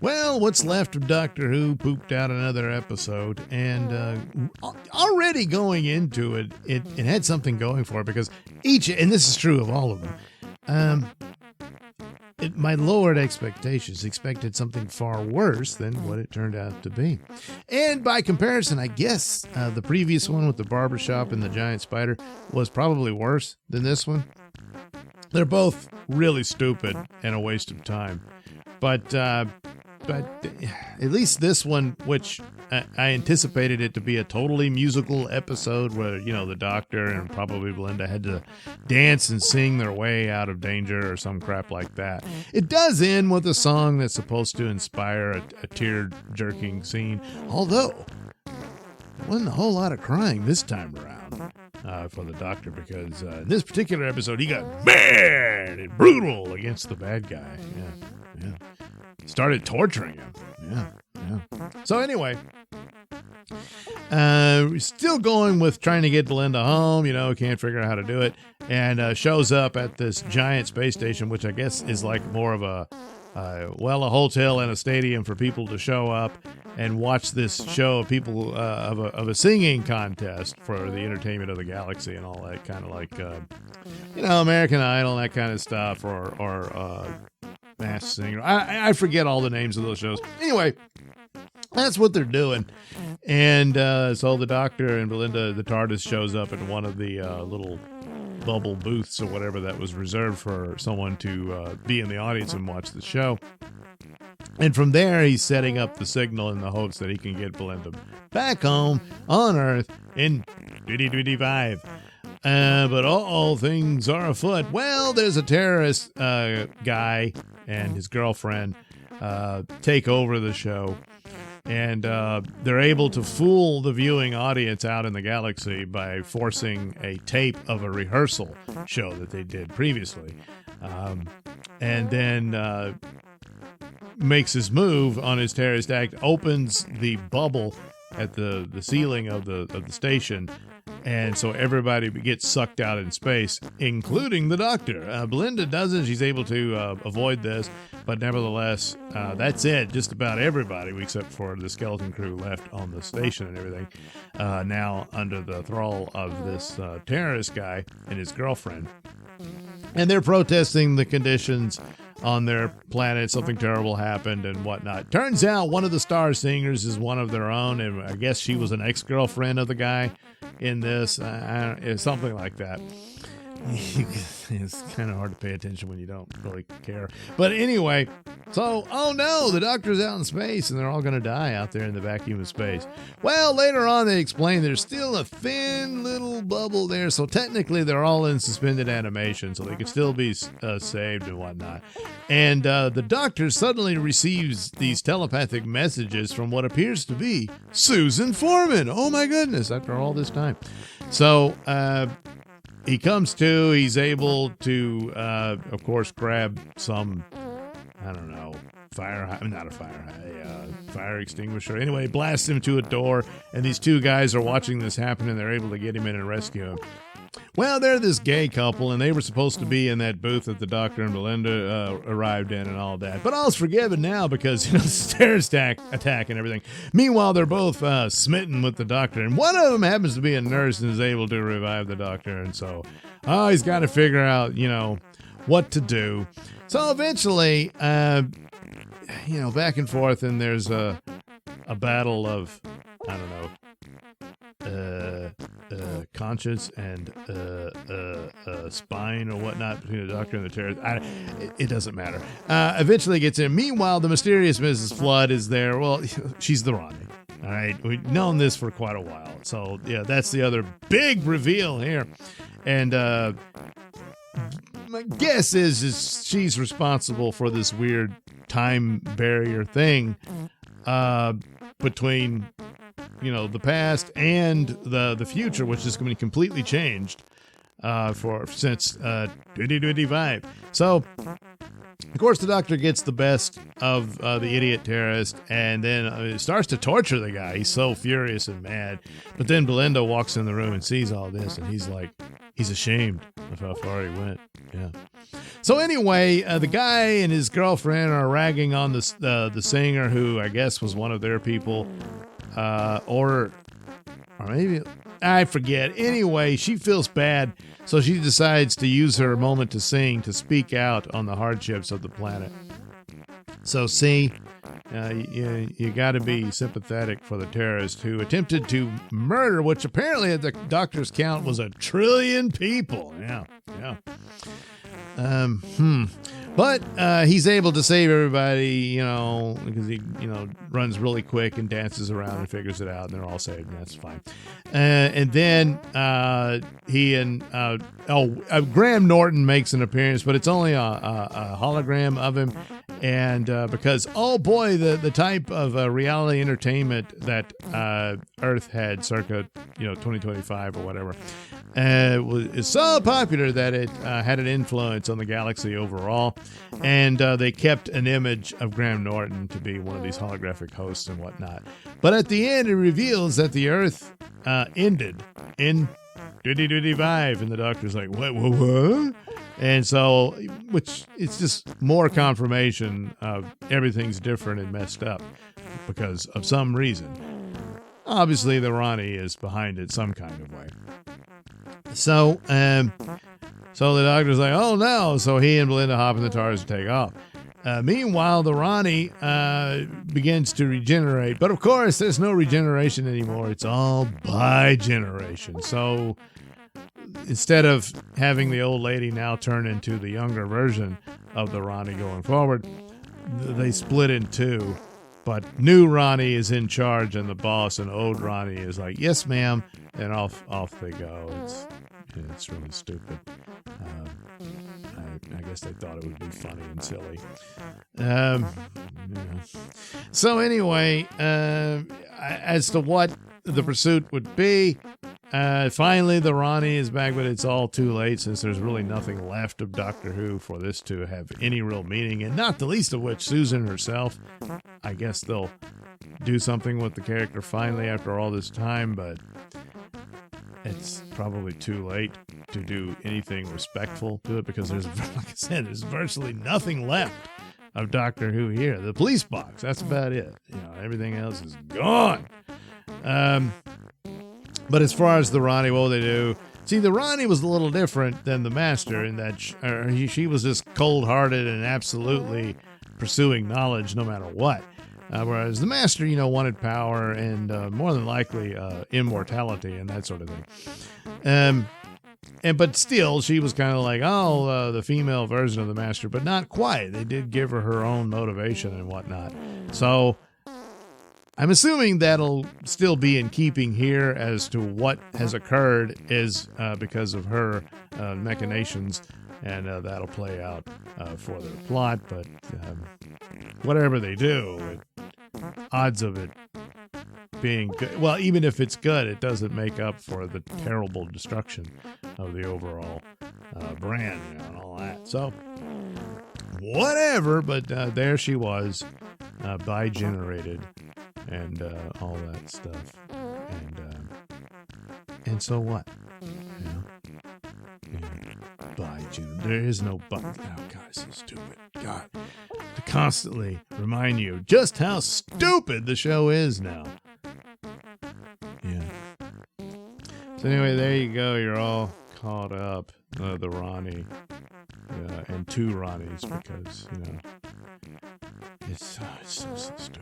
Well, what's left of Doctor Who pooped out another episode, and already going into it, it had something going for it because and this is true of all of them, my lowered expectations, expected something far worse than what it turned out to be. And by comparison, I guess the previous one with the barbershop and the giant spider was probably worse than this one. They're both really stupid and a waste of time. But at least this one, which I anticipated it to be a totally musical episode where, the Doctor and probably Belinda had to dance and sing their way out of danger or some crap like that. It does end with a song that's supposed to inspire a tear-jerking scene, although there wasn't a whole lot of crying this time around for the Doctor because in this particular episode he got mad and brutal against the bad guy. Yeah. Started torturing him. Yeah. So anyway, still going with trying to get Belinda home, can't figure out how to do it, and shows up at this giant space station, which I guess is like more of a hotel and a stadium for people to show up and watch this show of people of a singing contest for the entertainment of the galaxy and all that, kind of like American Idol, that kind of stuff, or Masked Singer. I forget all the names of those shows. Anyway, that's what they're doing. And so the Doctor and Belinda, the TARDIS, shows up in one of the little bubble booths or whatever that was reserved for someone to be in the audience and watch the show. And from there, he's setting up the signal in the hopes that he can get Belinda back home on Earth in 2025. But things are afoot. Well, there's a terrorist guy and his girlfriend take over the show, and they're able to fool the viewing audience out in the galaxy by forcing a tape of a rehearsal show that they did previously, and then makes his move on his terrorist act, opens the bubble at the ceiling of the station. And so everybody gets sucked out in space, including the Doctor. Belinda doesn't. She's able to avoid this. But nevertheless, that's it. Just about everybody, except for the skeleton crew left on the station and everything, now under the thrall of this terrorist guy and his girlfriend. And they're protesting the conditions on their planet. Something terrible happened and whatnot. Turns out one of the star singers is one of their own, and I guess she was an ex-girlfriend of the guy in this. It's something like that. It's kind of hard to pay attention when you don't really care. But anyway, so, oh no, the Doctor's out in space and they're all going to die out there in the vacuum of space. Well, later on they explain there's still a thin little bubble there, so technically they're all in suspended animation, so they can still be saved and whatnot. And the Doctor suddenly receives these telepathic messages from what appears to be Susan Foreman. Oh my goodness, after all this time. So, he comes to, he's able to, of course, grab some, I don't know, fire extinguisher. Anyway, blasts him to a door, and these two guys are watching this happen, and they're able to get him in and rescue him. Well, they're this gay couple, and they were supposed to be in that booth that the Doctor and Belinda arrived in and all that. But all's forgiven now because, the terrorist attack and everything. Meanwhile, they're both smitten with the Doctor, and one of them happens to be a nurse and is able to revive the Doctor. And so, he's got to figure out, what to do. So eventually, back and forth, and there's a battle of, I don't know, conscience and spine or whatnot between the Doctor and the terrorist. It doesn't matter. Eventually gets in. Meanwhile, the mysterious Mrs. Flood is there. Well, she's the Ronnie. All right, we've known this for quite a while. So yeah, that's the other big reveal here. And my guess is she's responsible for this weird time barrier thing between the past and the future, which is going to be completely changed since 2025. So Of course, the doctor gets the best of the idiot terrorist and then starts to torture the guy. He's so furious and mad. But then Belinda walks in the room and sees all this, and he's ashamed of how far he went. Yeah. So anyway, the guy and his girlfriend are ragging on the singer, who I guess was one of their people, or maybe I forget. Anyway, she feels bad, so she decides to use her moment to sing, to speak out on the hardships of the planet. So see, you got to be sympathetic for the terrorist who attempted to murder, which apparently at the doctor's count was 1 trillion people. Yeah. But he's able to save everybody, because he, runs really quick and dances around and figures it out, and they're all saved, and that's fine. And then he and Graham Norton makes an appearance, but it's only a hologram of him. And because, oh boy, the type of reality entertainment that Earth had circa 2025 or whatever is so popular that it had an influence on the galaxy overall. And they kept an image of Graham Norton to be one of these holographic hosts and whatnot. But at the end, it reveals that the Earth ended in 2025. And the doctor's like, what? And so, which it's just more confirmation of everything's different and messed up because of some reason. Obviously, the Ronnie is behind it some kind of way. So the doctor's like, oh no. So he and Belinda hop in the TARDIS to take off. Meanwhile, the Ronnie begins to regenerate. But of course, there's no regeneration anymore. It's all bi-generation. So instead of having the old lady now turn into the younger version of the Ronnie going forward, they split in two. But new Ronnie is in charge and the boss, and old Ronnie is like, yes, ma'am. And off they go. It's really stupid. I guess they thought it would be funny and silly. So anyway, as to what the pursuit would be, finally the Ronnie is back, but it's all too late since there's really nothing left of Doctor Who for this to have any real meaning, and not the least of which Susan herself. I guess they'll do something with the character finally after all this time, but it's probably too late to do anything respectful to it because there's, like I said, there's virtually nothing left of Doctor Who here. The police box, that's about it. Everything else is gone. But as far as the Ronnie, what will they do? See, the Ronnie was a little different than the Master in that she was just cold-hearted and absolutely pursuing knowledge no matter what. Whereas the Master, wanted power and more than likely immortality and that sort of thing. But still, she was kind of like, the female version of the Master, but not quite. They did give her own motivation and whatnot. So I'm assuming that'll still be in keeping here as to what has occurred is because of her machinations, and that'll play out for their plot. But whatever they do, odds of it being good, well, even if it's good, it doesn't make up for the terrible destruction of the overall brand and all that. So whatever, but there she was, bi-generated and all that stuff, and so what? There is no button. Oh God, it's so stupid. God, to constantly remind you just how stupid the show is now. Yeah. So anyway, there you go. You're all caught up. The Ronnie and two Ronnies because it's so stupid.